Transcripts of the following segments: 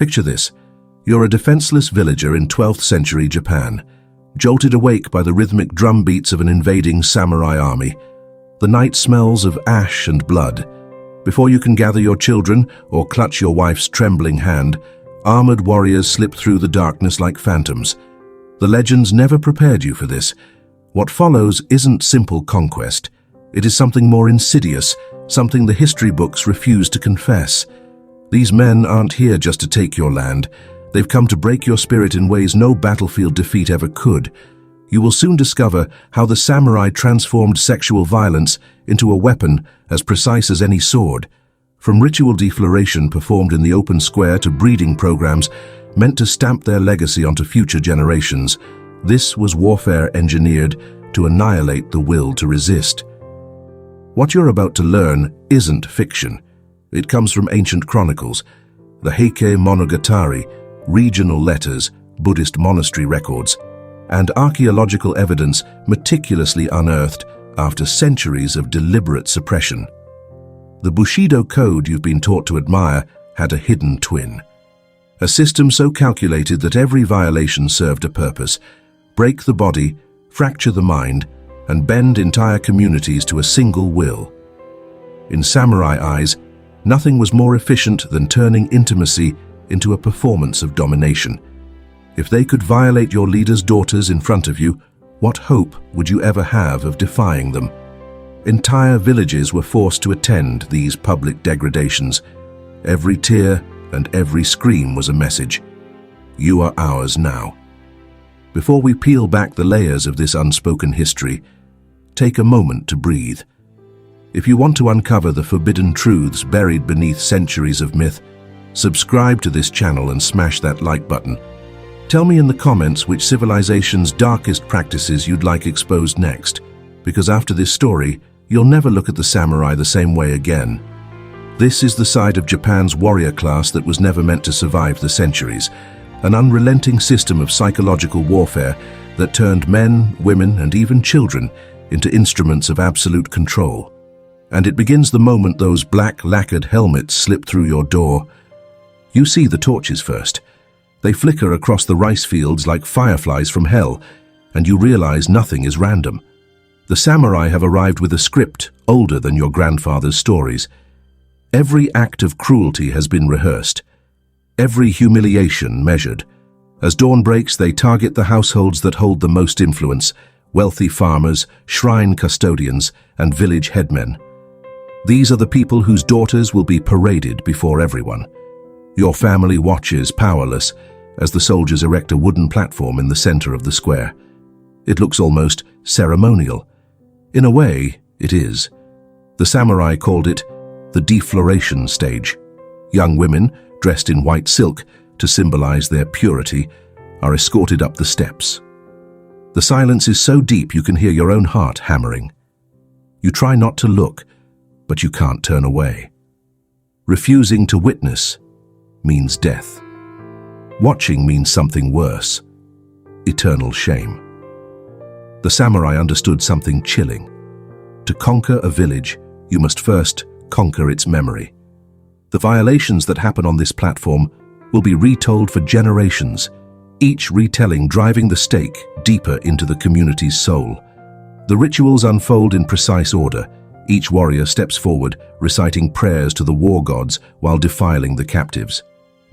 Picture this. You're a defenseless villager in 12th century Japan, jolted awake by the rhythmic drum beats of an invading samurai army. The night smells of ash and blood. Before you can gather your children or clutch your wife's trembling hand, armored warriors slip through the darkness like phantoms. The legends never prepared you for this. What follows isn't simple conquest. It is something more insidious, something the history books refuse to confess. These men aren't here just to take your land. They've come to break your spirit in ways no battlefield defeat ever could. You will soon discover how the samurai transformed sexual violence into a weapon as precise as any sword. From ritual defloration performed in the open square to breeding programs meant to stamp their legacy onto future generations, this was warfare engineered to annihilate the will to resist. What you're about to learn isn't fiction. It comes from ancient chronicles, the Heike Monogatari, regional letters, Buddhist monastery records, and archaeological evidence meticulously unearthed after centuries of deliberate suppression. The Bushido code you've been taught to admire had a hidden twin. A system so calculated that every violation served a purpose: break the body, fracture the mind, and bend entire communities to a single will. In samurai eyes, nothing was more efficient than turning intimacy into a performance of domination. If they could violate your leader's daughters in front of you, what hope would you ever have of defying them? Entire villages were forced to attend these public degradations. Every tear and every scream was a message. You are ours now. Before we peel back the layers of this unspoken history, take a moment to breathe. If you want to uncover the forbidden truths buried beneath centuries of myth, subscribe to this channel and smash that like button. Tell me in the comments which civilization's darkest practices you'd like exposed next, because after this story, you'll never look at the samurai the same way again. This is the side of Japan's warrior class that was never meant to survive the centuries, an unrelenting system of psychological warfare that turned men, women, and even children into instruments of absolute control. And it begins the moment those black lacquered helmets slip through your door. You see the torches first. They flicker across the rice fields like fireflies from hell, and you realize nothing is random. The samurai have arrived with a script older than your grandfather's stories. Every act of cruelty has been rehearsed, every humiliation measured. As dawn breaks, they target the households that hold the most influence: wealthy farmers, shrine custodians, and village headmen. These are the people whose daughters will be paraded before everyone. Your family watches powerless as the soldiers erect a wooden platform in the center of the square. It looks almost ceremonial. In a way, it is. The samurai called it the defloration stage. Young women, dressed in white silk to symbolize their purity, are escorted up the steps. The silence is so deep you can hear your own heart hammering. You try not to look, but you can't turn away. Refusing to witness means death. Watching means something worse: eternal shame. The samurai understood something chilling. To conquer a village, you must first conquer its memory. The violations that happen on this platform will be retold for generations, each retelling driving the stake deeper into the community's soul. The rituals unfold in precise order. Each warrior steps forward, reciting prayers to the war gods while defiling the captives.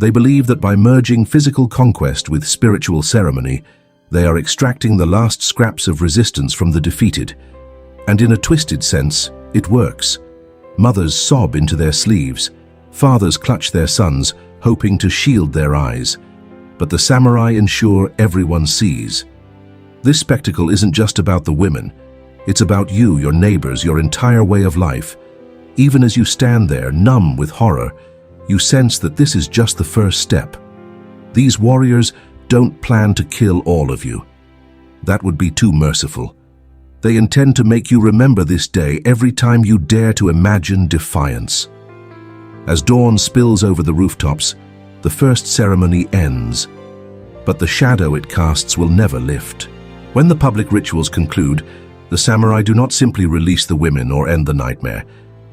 They believe that by merging physical conquest with spiritual ceremony, they are extracting the last scraps of resistance from the defeated. And in a twisted sense, it works. Mothers sob into their sleeves. Fathers clutch their sons, hoping to shield their eyes. But the samurai ensure everyone sees. This spectacle isn't just about the women. It's about you, your neighbors, your entire way of life. Even as you stand there, numb with horror, you sense that this is just the first step. These warriors don't plan to kill all of you. That would be too merciful. They intend to make you remember this day every time you dare to imagine defiance. As dawn spills over the rooftops, the first ceremony ends, but the shadow it casts will never lift. When the public rituals conclude, the samurai do not simply release the women or end the nightmare.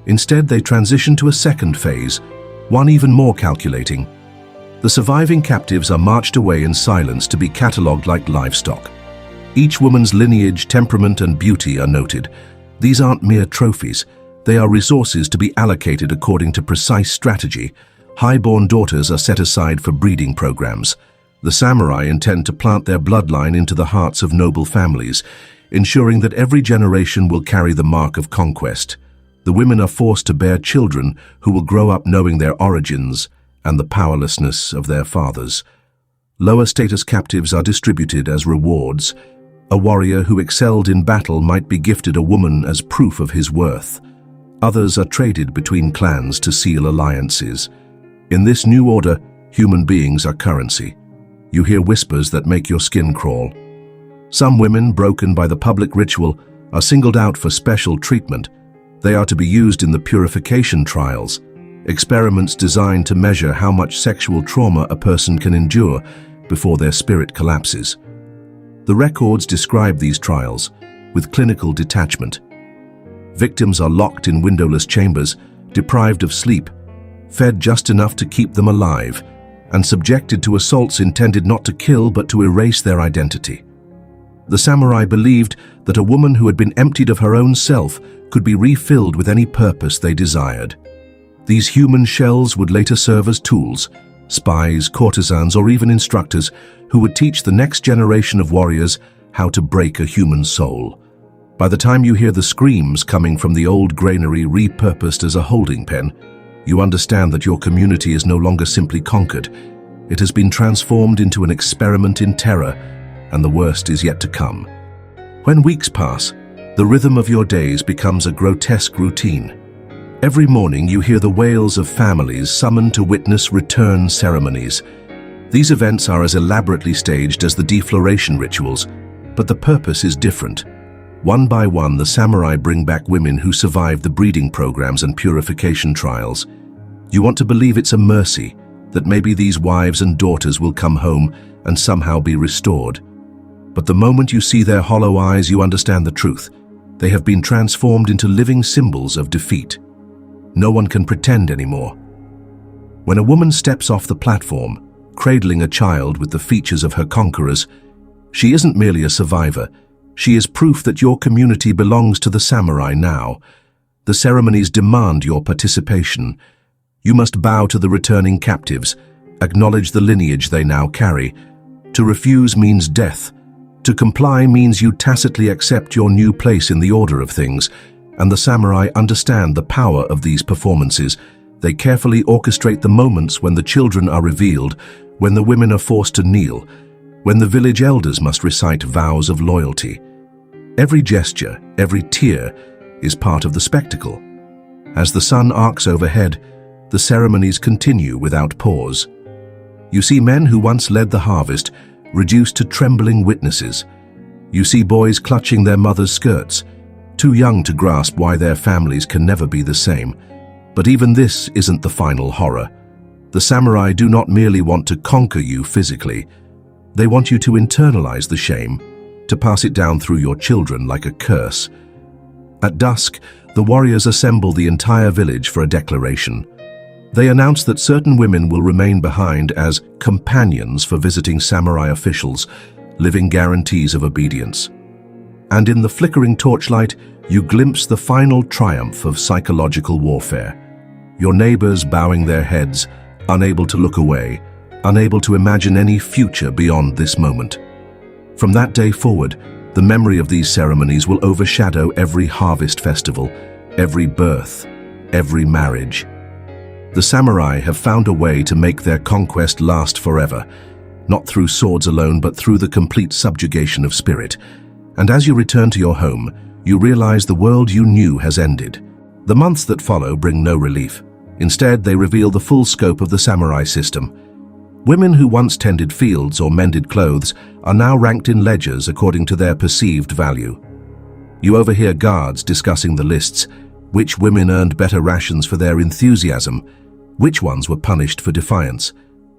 Instead, they transition to a second phase, one even more calculating. The surviving captives are marched away in silence to be catalogued like livestock. Each woman's lineage, temperament, and beauty are noted. These aren't mere trophies. They are resources to be allocated according to precise strategy. High-born daughters are set aside for breeding programs. The samurai intend to plant their bloodline into the hearts of noble families, ensuring that every generation will carry the mark of conquest. The women are forced to bear children who will grow up knowing their origins and the powerlessness of their fathers. Lower status captives are distributed as rewards. A warrior who excelled in battle might be gifted a woman as proof of his worth. Others are traded between clans to seal alliances. In this new order, human beings are currency. You hear whispers that make your skin crawl. Some women, broken by the public ritual, are singled out for special treatment. They are to be used in the purification trials, experiments designed to measure how much sexual trauma a person can endure before their spirit collapses. The records describe these trials with clinical detachment. Victims are locked in windowless chambers, deprived of sleep, fed just enough to keep them alive, and subjected to assaults intended not to kill but to erase their identity. The samurai believed that a woman who had been emptied of her own self could be refilled with any purpose they desired. These human shells would later serve as tools, spies, courtesans, or even instructors who would teach the next generation of warriors how to break a human soul. By the time you hear the screams coming from the old granary repurposed as a holding pen, you understand that your community is no longer simply conquered. It has been transformed into an experiment in terror, and the worst is yet to come. When weeks pass, the rhythm of your days becomes a grotesque routine. Every morning you hear the wails of families summoned to witness return ceremonies. These events are as elaborately staged as the defloration rituals, but the purpose is different. One by one, the samurai bring back women who survived the breeding programs and purification trials. You want to believe it's a mercy, that maybe these wives and daughters will come home and somehow be restored. But the moment you see their hollow eyes, you understand the truth. They have been transformed into living symbols of defeat. No one can pretend anymore. When a woman steps off the platform, cradling a child with the features of her conquerors, she isn't merely a survivor. She is proof that your community belongs to the samurai now. The ceremonies demand your participation. You must bow to the returning captives, acknowledge the lineage they now carry. To refuse means death. To comply means you tacitly accept your new place in the order of things, and the samurai understand the power of these performances. They carefully orchestrate the moments when the children are revealed, when the women are forced to kneel, when the village elders must recite vows of loyalty. Every gesture, every tear is part of the spectacle. As the sun arcs overhead, the ceremonies continue without pause. You see men who once led the harvest reduced to trembling witnesses. You see boys clutching their mothers' skirts, too young to grasp why their families can never be the same. But even this isn't the final horror. The samurai do not merely want to conquer you physically. They want you to internalize the shame, to pass it down through your children like a curse. At dusk, the warriors assemble the entire village for a declaration. They announce that certain women will remain behind as companions for visiting samurai officials, living guarantees of obedience. And in the flickering torchlight, you glimpse the final triumph of psychological warfare. Your neighbors bowing their heads, unable to look away, unable to imagine any future beyond this moment. From that day forward, the memory of these ceremonies will overshadow every harvest festival, every birth, every marriage. The samurai have found a way to make their conquest last forever, not through swords alone, but through the complete subjugation of spirit. And as you return to your home, you realize the world you knew has ended. The months that follow bring no relief. Instead, they reveal the full scope of the samurai system. Women who once tended fields or mended clothes are now ranked in ledgers according to their perceived value. You overhear guards discussing the lists, which women earned better rations for their enthusiasm, which ones were punished for defiance.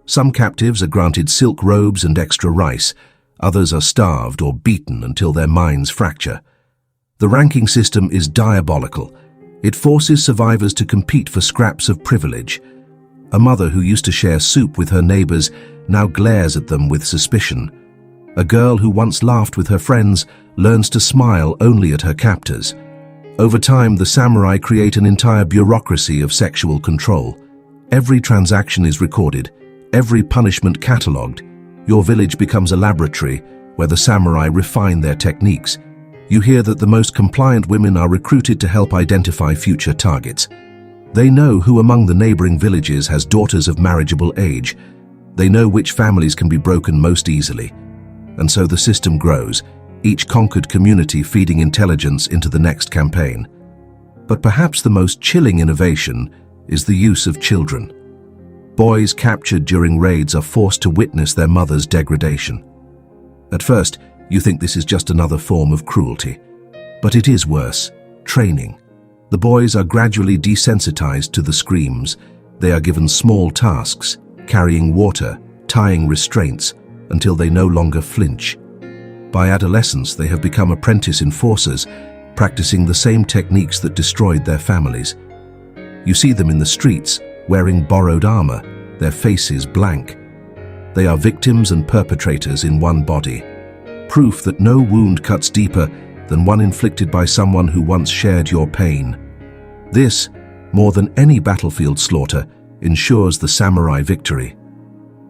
Some captives are granted silk robes and extra rice, others are starved or beaten until their minds fracture. The ranking system is diabolical. It forces survivors to compete for scraps of privilege. A mother who used to share soup with her neighbors now glares at them with suspicion. A girl who once laughed with her friends learns to smile only at her captors. Over time, the samurai create an entire bureaucracy of sexual control. Every transaction is recorded, every punishment catalogued. Your village becomes a laboratory where the samurai refine their techniques. You hear that the most compliant women are recruited to help identify future targets. They know who among the neighboring villages has daughters of marriageable age. They know which families can be broken most easily. And so the system grows, each conquered community feeding intelligence into the next campaign. But perhaps the most chilling innovation is the use of children. Boys captured during raids are forced to witness their mother's degradation. At first, you think this is just another form of cruelty. But it is worse: training. The boys are gradually desensitized to the screams. They are given small tasks, carrying water, tying restraints, until they no longer flinch. By adolescence, they have become apprentice enforcers, practicing the same techniques that destroyed their families. You see them in the streets, wearing borrowed armor, their faces blank. They are victims and perpetrators in one body. Proof that no wound cuts deeper than one inflicted by someone who once shared your pain. This, more than any battlefield slaughter, ensures the samurai victory.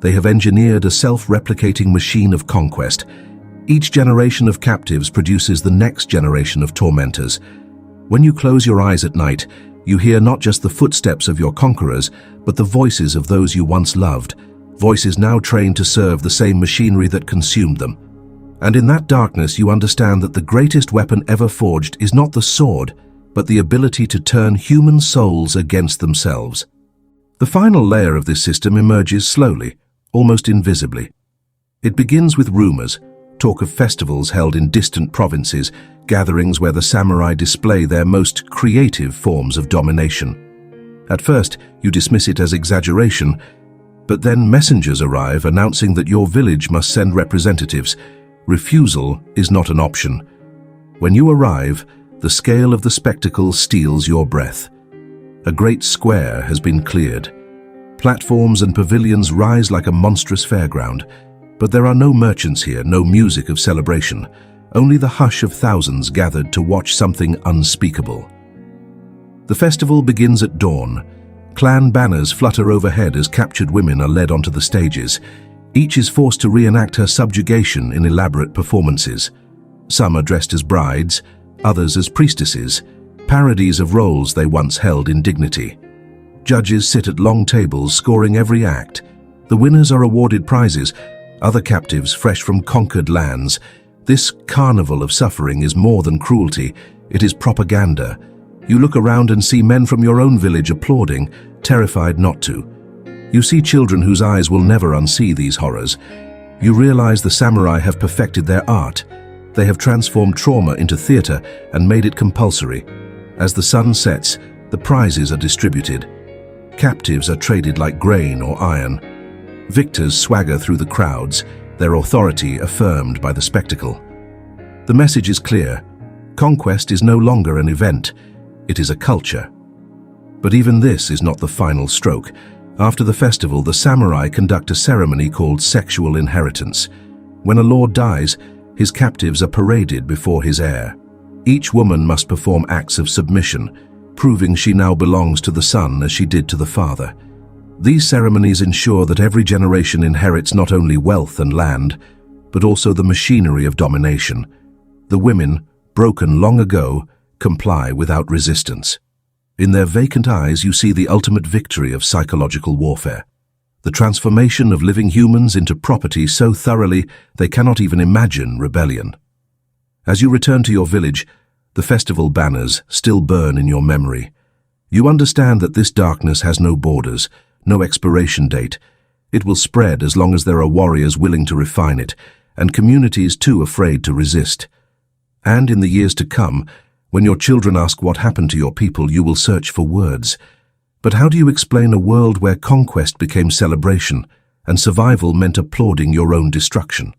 They have engineered a self-replicating machine of conquest. Each generation of captives produces the next generation of tormentors. When you close your eyes at night, you hear not just the footsteps of your conquerors, but the voices of those you once loved, voices now trained to serve the same machinery that consumed them. And in that darkness, you understand that the greatest weapon ever forged is not the sword, but the ability to turn human souls against themselves. The final layer of this system emerges slowly, almost invisibly. It begins with rumors, talk of festivals held in distant provinces, gatherings where the samurai display their most creative forms of domination. At first, you dismiss it as exaggeration, but then messengers arrive announcing that your village must send representatives. Refusal is not an option. When you arrive, the scale of the spectacle steals your breath. A great square has been cleared. Platforms and pavilions rise like a monstrous fairground, but there are no merchants here, no music of celebration, only the hush of thousands gathered to watch something unspeakable. The festival begins at dawn. Clan banners flutter overhead as captured women are led onto the stages. Each is forced to reenact her subjugation in elaborate performances. Some are dressed as brides, others as priestesses, parodies of roles they once held in dignity. Judges sit at long tables scoring every act. The winners are awarded prizes, other captives fresh from conquered lands. This carnival of suffering is more than cruelty, it is propaganda. You look around and see men from your own village applauding, terrified not to. You see children whose eyes will never unsee these horrors. You realize the samurai have perfected their art. They have transformed trauma into theater and made it compulsory. As the sun sets, the prizes are distributed. Captives are traded like grain or iron. Victors swagger through the crowds, their authority affirmed by the spectacle. The message is clear. Conquest is no longer an event, it is a culture. But even this is not the final stroke. After the festival, the samurai conduct a ceremony called sexual inheritance. When a lord dies, his captives are paraded before his heir. Each woman must perform acts of submission, proving she now belongs to the son as she did to the father. These ceremonies ensure that every generation inherits not only wealth and land, but also the machinery of domination. The women, broken long ago, comply without resistance. In their vacant eyes, you see the ultimate victory of psychological warfare. The transformation of living humans into property so thoroughly they cannot even imagine rebellion. As you return to your village, the festival banners still burn in your memory. You understand that this darkness has no borders, no expiration date. It will spread as long as there are warriors willing to refine it, and communities too afraid to resist. And in the years to come, when your children ask what happened to your people, you will search for words. But how do you explain a world where conquest became celebration and survival meant applauding your own destruction?